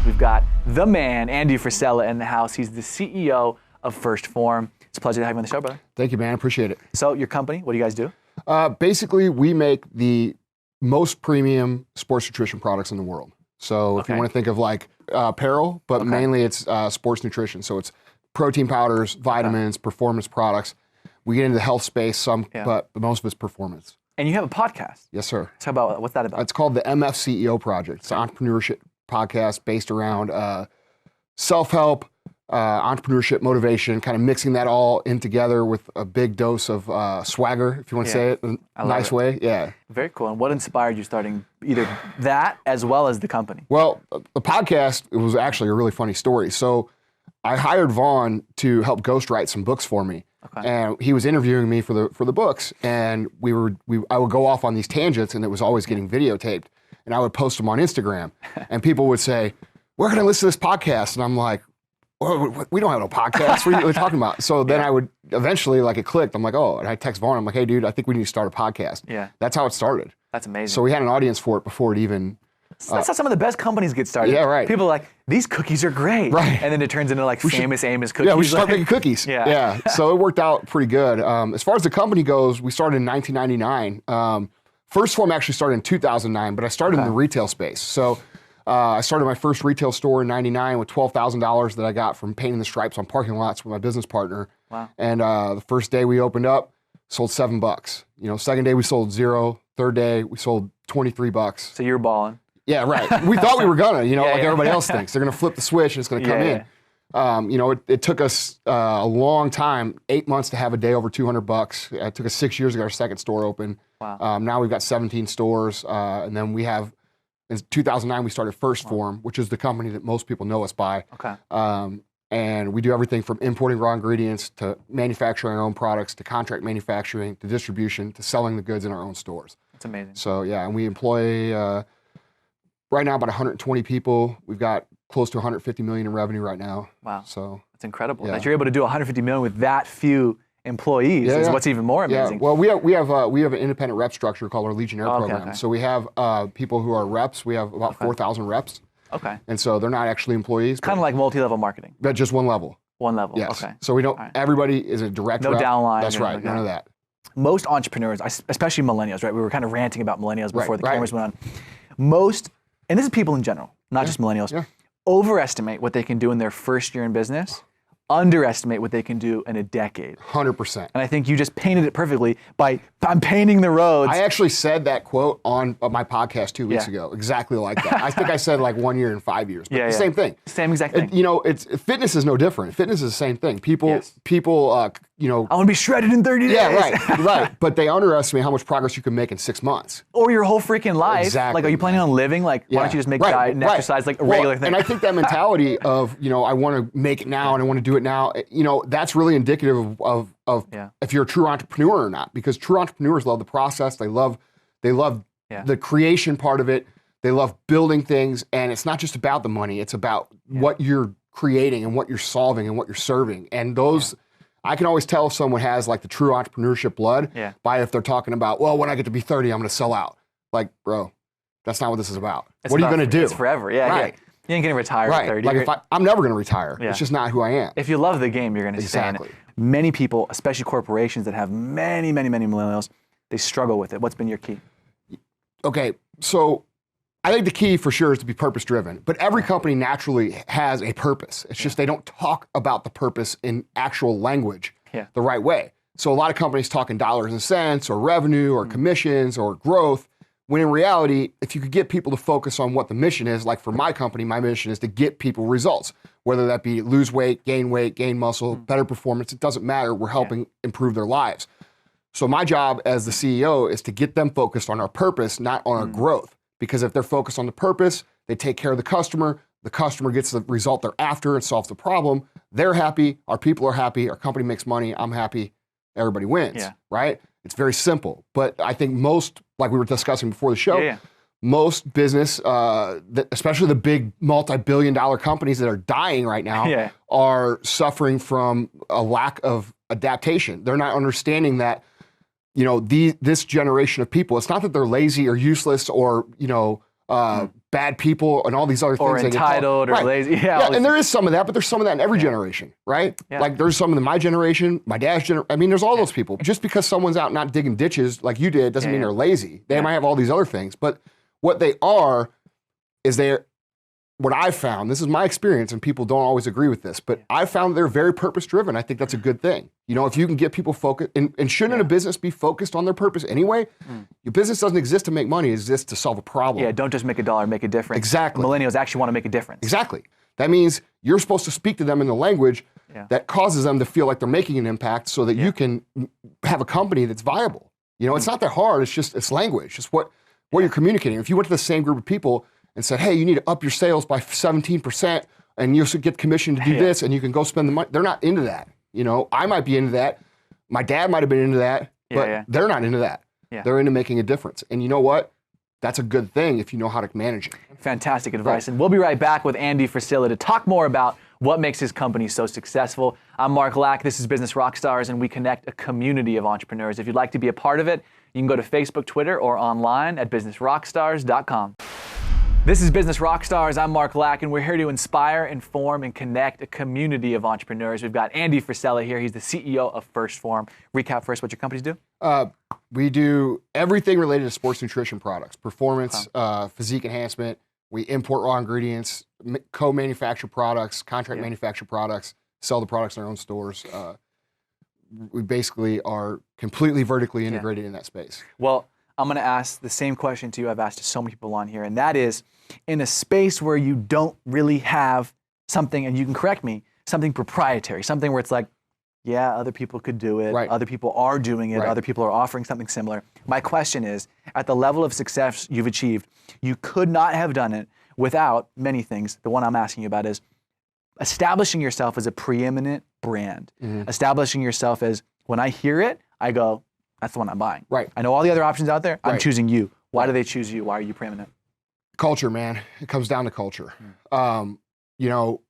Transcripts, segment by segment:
We've got the man, Andy Frisella, in the house. He's the CEO of Phorm. It's a pleasure to have you on the show, brother. Thank you, man. Appreciate it. So your company, what do you guys do? Basically, we make the most premium sports nutrition products in the world. So if you want to think of like apparel, but mainly it's sports nutrition. So it's protein powders, vitamins, performance products. We get into the health space but most of it's performance. And you have a podcast. Yes, sir. Talk about, what's that about? It's called the MF CEO Project. It's an entrepreneurship podcast based around self-help, entrepreneurship, motivation, kind of mixing that all in together with a big dose of swagger, if you want to say it in a nice way. Yeah. Very cool. And what inspired you starting either that as well as the company? Well, the podcast, it was actually a really funny story. So I hired Vaughn to help ghostwrite some books for me. And he was interviewing me for the books, and I would go off on these tangents, and it was always getting videotaped, and I would post them on Instagram, and people would say, "We're going to listen to this podcast," and I'm like, "We don't have no podcast. What are you talking about?" So then I would eventually, like, it clicked. I'm like, "Oh," and I text Vaughn. I'm like, "Hey, dude, I think we need to start a podcast." Yeah, that's how it started. That's amazing. So we had an audience for it before it even. That's how some of the best companies get started. Yeah, right. People are like, these cookies are great. Right. And then it turns into like famous Amos cookies. Yeah, we should start making cookies. Yeah. So it worked out pretty good. As far as the company goes, we started in 1999. Phorm actually started in 2009, but I started in the retail space. So I started my first retail store in 99 with $12,000 that I got from painting the stripes on parking lots with my business partner. Wow. And the first day we opened up, sold $7. You know, second day we sold $0. Third day we sold $23. So you're balling. Yeah, right. We thought we were gonna, like everybody else thinks. They're gonna flip the switch and it's gonna come in. It took us a long time, 8 months to have a day over $200. It took us 6 years to get our second store open. Wow. Now we've got 17 stores, and then we have, in 2009, we started Phorm, which is the company that most people know us by. Okay. And we do everything from importing raw ingredients to manufacturing our own products to contract manufacturing to distribution to selling the goods in our own stores. That's amazing. So yeah, and we employ right now about 120 people. We've got close to 150 million in revenue right now. Wow. So that's incredible. That you're able to do 150 million with that few employees is what's even more amazing. Yeah. Well, we have an independent rep structure called our Legionnaire program. Okay. So we have people who are reps. We have about 4,000 reps. Okay. And so they're not actually employees. Kind of like multi-level marketing. But just one level. One level. Yes. Okay. So we don't. Everybody is a direct rep. No downline. That's right. None of that. Most entrepreneurs, especially millennials, right? We were kind of ranting about millennials before the cameras went on. And this is people in general, not just millennials, overestimate what they can do in their first year in business, underestimate what they can do in a decade. 100%. And I think you just painted it perfectly by, I'm painting the roads. I actually said that quote on my podcast 2 weeks ago, exactly like that. I think I said like 1 year and 5 years, but the same thing. Same exact thing. Fitness is no different. Fitness is the same thing. People, I want to be shredded in 30 days. Yeah, right. But they underestimate how much progress you can make in 6 months. Or your whole freaking life. Exactly. Like, are you planning on living? Like, why don't you just make diet and exercise like a regular thing? And I think that mentality of, I want to make it now and I want to do it now, that's really indicative of if you're a true entrepreneur or not. Because true entrepreneurs love the process. They love the creation part of it. They love building things. And it's not just about the money. It's about what you're creating and what you're solving and what you're serving. And those... I can always tell if someone has like the true entrepreneurship blood by if they're talking about, well, when I get to be 30, I'm going to sell out. Like, bro, that's not what this is about. What are you going to do? It's forever. Right. You ain't going to retire at 30. Like I'm never going to retire. It's just not who I am. If you love the game, you're going to stay in it. Many people, especially corporations that have many, many, many millennials, they struggle with it. What's been your key? Okay, so I think the key for sure is to be purpose-driven, but every company naturally has a purpose. It's just they don't talk about the purpose in actual language the right way. So a lot of companies talk in dollars and cents or revenue or commissions or growth, when in reality, if you could get people to focus on what the mission is, like for my company, my mission is to get people results, whether that be lose weight, gain muscle, better performance, it doesn't matter. We're helping improve their lives. So my job as the CEO is to get them focused on our purpose, not on our growth. Because if they're focused on the purpose, they take care of the customer gets the result they're after and solves the problem, they're happy, our people are happy, our company makes money, I'm happy, everybody wins, right? It's very simple. But I think most, like we were discussing before the show, most business, especially the big multi-billion-dollar companies that are dying right now, are suffering from a lack of adaptation. They're not understanding that, this generation of people, it's not that they're lazy or useless or, bad people and all these other things. Or entitled or lazy. Yeah, and there is some of that, but there's some of that in every generation, right? Yeah. Like there's some in my generation, my dad's generation. I mean, there's all those people. Just because someone's out not digging ditches like you did doesn't mean they're lazy. They might have all these other things, but what they are is what I've found, this is my experience, and people don't always agree with this, but I found they're very purpose-driven. I think that's a good thing. You know, if you can get people focused, and shouldn't a business be focused on their purpose anyway? Your business doesn't exist to make money, it exists to solve a problem. Yeah, don't just make a dollar, make a difference. Exactly. Millennials actually want to make a difference. Exactly. That means you're supposed to speak to them in the language that causes them to feel like they're making an impact so that you can have a company that's viable. You know, it's not that hard, it's language. It's what you're communicating. If you went to the same group of people and said, hey, you need to up your sales by 17% and you should get commission to do this and you can go spend the money. They're not into that. You know, I might be into that. My dad might have been into that, but they're not into that. They're into making a difference. And you know what? That's a good thing if you know how to manage it. Fantastic advice. And we'll be right back with Andy Frisella to talk more about what makes his company so successful. I'm Mark Lack. This is Business Rockstars, and we connect a community of entrepreneurs. If you'd like to be a part of it, you can go to Facebook, Twitter, or online at businessrockstars.com. This is Business Rockstars. I'm Mark Lack, and we're here to inspire, inform, and connect a community of entrepreneurs. We've got Andy Frisella here. He's the CEO of Phorm. Recap first what your companies do. We do everything related to sports nutrition products, performance, physique enhancement. We import raw ingredients, co-manufacture products, contract manufacture products, sell the products in our own stores. We basically are completely vertically integrated in that space. Well, I'm going to ask the same question to you I've asked to so many people on here, and that is, in a space where you don't really have something, and you can correct me, something proprietary, something where it's like, yeah, other people could do it, other people are doing it, other people are offering something similar. My question is, at the level of success you've achieved, you could not have done it without many things. The one I'm asking you about is establishing yourself as a preeminent brand, establishing yourself as, when I hear it, I go, that's the one I'm buying. Right. I know all the other options out there. I'm choosing you. Why do they choose you? Why are you preeminent? Culture, man. It comes down to culture. You know,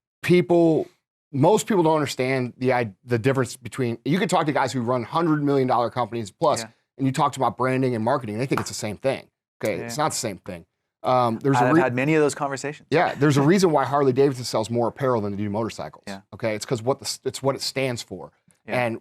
most people don't understand the difference between, you can talk to guys who run $100 million companies plus, and you talk to them about branding and marketing, and they think it's the same thing. Okay, it's not the same thing. I've had many of those conversations. Yeah, there's a reason why Harley Davidson sells more apparel than they do motorcycles. Okay, it's because it's what it stands for. And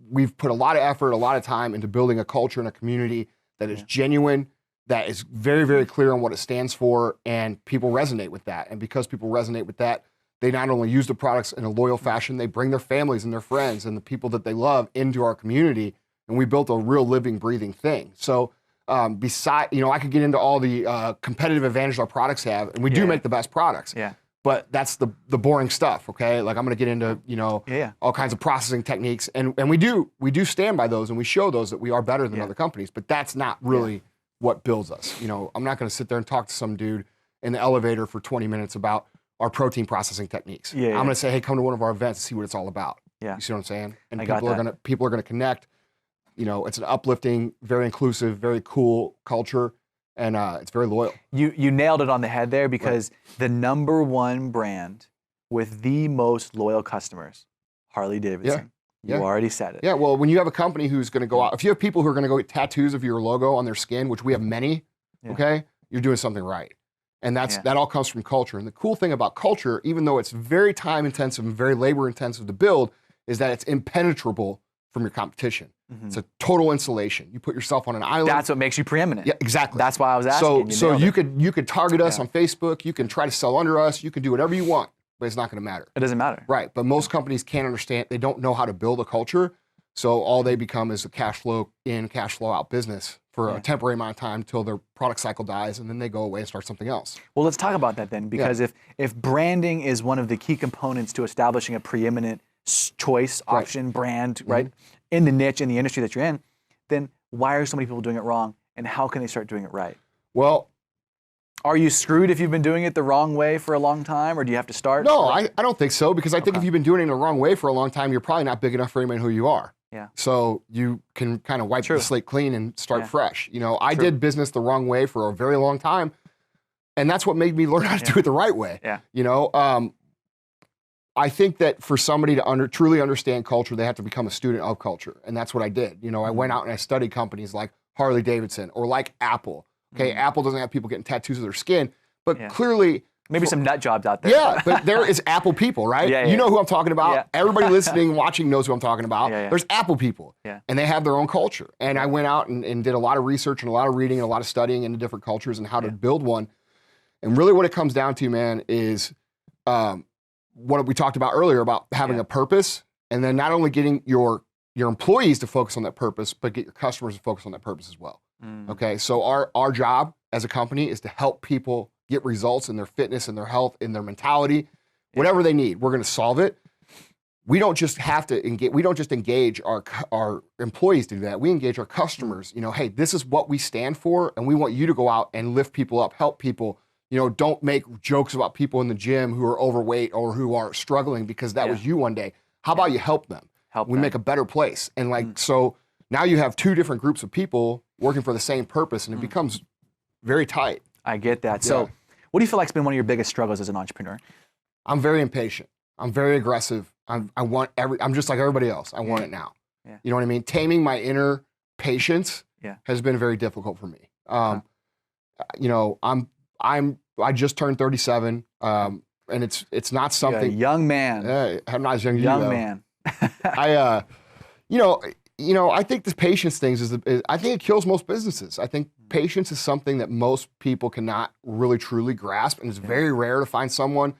we've put a lot of effort, a lot of time into building a culture and a community that is genuine, that is very, very clear on what it stands for, and people resonate with that. And because people resonate with that, they not only use the products in a loyal fashion, they bring their families and their friends and the people that they love into our community, and we built a real living, breathing thing. So I could get into all the competitive advantage our products have, and we do make the best products. But that's the boring stuff, okay? Like I'm gonna get into, all kinds of processing techniques, and we do stand by those, and we show those that we are better than other companies, but that's not really what builds us. You know, I'm not gonna sit there and talk to some dude in the elevator for 20 minutes about our protein processing techniques. I'm gonna say, hey, come to one of our events and see what it's all about. You see what I'm saying? And people are gonna connect. You know, it's an uplifting, very inclusive, very cool culture. And it's very loyal. You nailed it on the head there, because the #1 brand with the most loyal customers, Harley Davidson. You already said it. Yeah, well, when you have a company who's going to go out, if you have people who are going to go get tattoos of your logo on their skin, which we have many, okay, you're doing something right. And that all comes from culture. And the cool thing about culture, even though it's very time intensive and very labor intensive to build, is that it's impenetrable from your competition. It's a total insulation. You put yourself on an island. That's what makes you preeminent. Yeah, exactly. That's why I was asking. So you could target us on Facebook. You can try to sell under us. You can do whatever you want, but it's not going to matter. It doesn't matter. Right. But most companies can't understand. They don't know how to build a culture. So all they become is a cash flow in, cash flow out business for a temporary amount of time until their product cycle dies, and then they go away and start something else. Well, let's talk about that then, because if branding is one of the key components to establishing a preeminent choice, option, brand, in the niche, in the industry that you're in, then why are so many people doing it wrong, and how can they start doing it right? Well, are you screwed if you've been doing it the wrong way for a long time, or do you have to start? No, I don't think so, because I think if you've been doing it the wrong way for a long time, you're probably not big enough for anyone who you are. So you can kind of wipe the slate clean and start fresh. You know, I did business the wrong way for a very long time, and that's what made me learn how to do it the right way. You know, I think that for somebody to truly understand culture, they have to become a student of culture, and that's what I did. You know, I went out and I studied companies like Harley Davidson or like Apple. Okay, Apple doesn't have people getting tattoos of their skin, But clearly, maybe some nut jobs out there. Yeah, but there is Apple people, right? You know who I'm talking about. Yeah. Everybody listening, watching knows who I'm talking about. There's Apple people, and they have their own culture. And I went out and did a lot of research and a lot of reading and a lot of studying into different cultures and how to build one. And really what it comes down to, man, is what we talked about earlier about having a purpose, and then not only getting your employees to focus on that purpose, but get your customers to focus on that purpose as well. Okay, so our job as a company is to help people get results in their fitness, in their health, in their mentality, whatever they need. We're going to solve it. We don't just have to engage. We don't just engage our employees to do that. We engage our customers. You know, hey, this is what we stand for, and we want you to go out and lift people up, help people. You know, don't make jokes about people in the gym who are overweight or who are struggling because that was you one day. How about you help them? Make a better place. And so now you have two different groups of people working for the same purpose, and it becomes very tight. I get that. So what do you feel like has been one of your biggest struggles as an entrepreneur? I'm very impatient. I'm very aggressive. I'm just like everybody else. I want it now. Yeah. You know what I mean? Taming my inner patience has been very difficult for me. You know, I just turned 37, and it's not something. Young man. I'm not as young as you, though. Young man. I think this patience thing I think it kills most businesses. I think patience is something that most people cannot really truly grasp, and it's very rare to find someone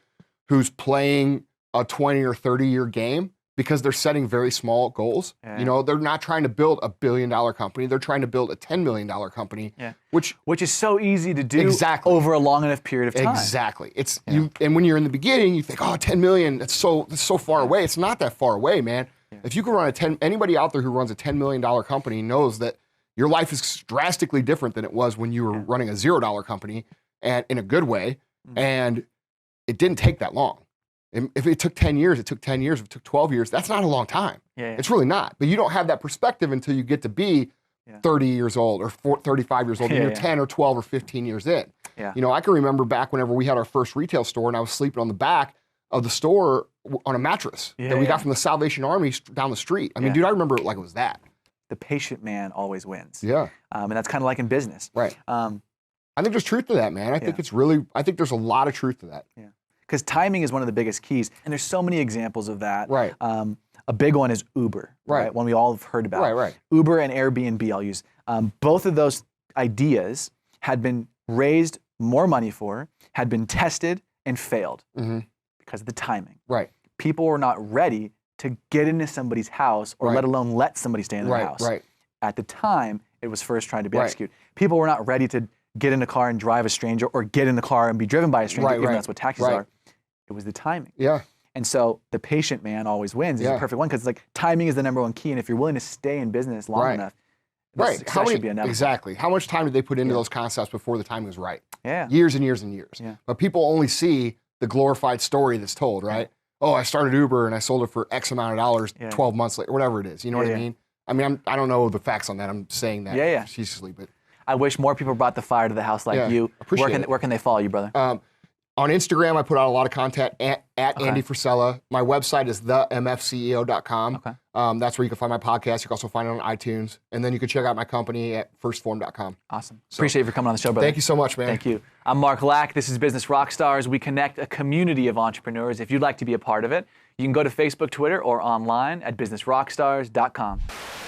who's playing a 20 or 30-year game because they're setting very small goals. You know, they're not trying to build $1 billion company. They're trying to build a $10 million company, which is so easy to do over a long enough period of time. Exactly. It's and when you're in the beginning, you think, oh, 10 million, that's so far away. It's not that far away, man. If you can run anybody out there who runs a $10 million company knows that your life is drastically different than it was when you were running a $0 company, and in a good way. And it didn't take that long. And if it took 10 years, it took 10 years. If it took 12 years, that's not a long time. It's really not. But you don't have that perspective until you get to be 30 years old or 35 years old, and you're 10 or 12 or 15 years in. You know, I can remember back whenever we had our first retail store and I was sleeping on the back of the store on a mattress that we got from the Salvation Army down the street. I mean, dude, I remember it like it was that. The patient man always wins. Yeah. And that's kind of like in business. Right. I think there's truth to that, man. I think there's a lot of truth to that. Yeah. Because timing is one of the biggest keys. And there's so many examples of that. Right. A big one is Uber. Right. One we all have heard about. Right. Uber and Airbnb I'll use. Both of those ideas had been raised more money for, had been tested and failed. Because of the timing. Right. People were not ready to get into somebody's house or let alone let somebody stay in their house. Right. At the time it was first trying to be executed. People were not ready to get in a car and drive a stranger or get in a car and be driven by a stranger, even though that's what taxis are. It was the timing. Yeah. And so the patient man always wins is the perfect one because it's like timing is the number one key, and if you're willing to stay in business long enough, success should be inevitable. Exactly. How much time did they put into those concepts before the timing was right? Yeah. Years and years and years. Yeah. But people only see the glorified story that's told, right? Oh, I started Uber and I sold it for X amount of dollars 12 months later, whatever it is. You know what I mean? I mean, I don't know the facts on that. I'm saying that facetiously, but I wish more people brought the fire to the house like you. Where can they follow you, brother? On Instagram, I put out a lot of content at Andy Frisella. My website is themfceo.com. Okay. That's where you can find my podcast. You can also find it on iTunes. And then you can check out my company at firstphorm.com. Awesome. Appreciate you for coming on the show, brother. Thank you so much, man. Thank you. I'm Mark Lack. This is Business Rockstars. We connect a community of entrepreneurs. If you'd like to be a part of it, you can go to Facebook, Twitter, or online at businessrockstars.com.